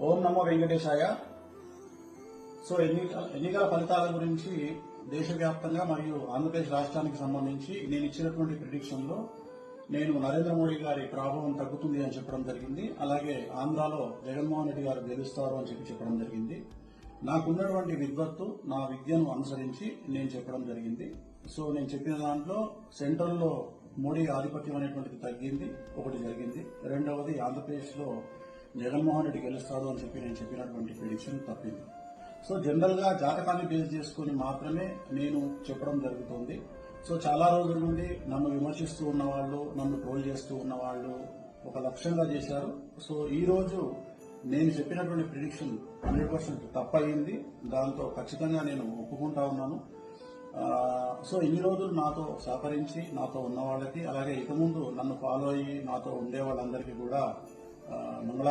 ఓం నమో వెంకటేశాయ. So ఎన్నికల ఫలితాల గురించి దేశవ్యాప్తంగా మరియు ఆంధ్రప్రదేశ్ రాష్ట్రానికి సంబంధించి నేను ఇచ్చినటువంటి ప్రిడిక్షన్ లో నేను నరేంద్ర మోడీ గారి ప్రభావం తగ్గుతుంది అని చెప్పడం జరిగింది. అలాగే ఆంధ్రాలో జగన్మోహన్ రెడ్డి గారు గెలుస్తారు అని చెప్పడం జరిగింది. నాకున్నటువంటి విద్వత్తు, నా విద్యను అనుసరించి నేను చెప్పడం జరిగింది. సో నేను చెప్పిన దాంట్లో సెంట్రల్లో మోడీ ఆధిపత్యం అనేటువంటిది తగ్గింది, ఒకటి జరిగింది. రెండవది ఆంధ్రప్రదేశ్ లో జగన్మోహన్ రెడ్డి గెలుస్తాడు అని నేను చెప్పినటువంటి ప్రిడిక్షన్ తప్పింది. సో జనరల్ గా జాతకాన్ని బేస్ చేసుకుని మాత్రమే నేను చెప్పడం జరుగుతుంది. సో చాలా రోజుల నుండి నన్ను విమర్శిస్తూ ఉన్నవాళ్లు, నన్ను ట్రోల్ చేస్తూ ఉన్నవాళ్లు ఒక లక్ష్యంగా చేశారు. సో ఈ రోజు నేను చెప్పినటువంటి ప్రిడిక్షన్ 100% తప్పయింది. దాంతో ఖచ్చితంగా నేను ఒప్పుకుంటా ఉన్నాను. సో ఇన్ని రోజులు నాతో సహకరించి నాతో ఉన్న వాళ్ళకి, అలాగే ఇక ముందు నన్ను ఫాలో అయ్యి నాతో ఉండే వాళ్ళందరికీ కూడా మంగళ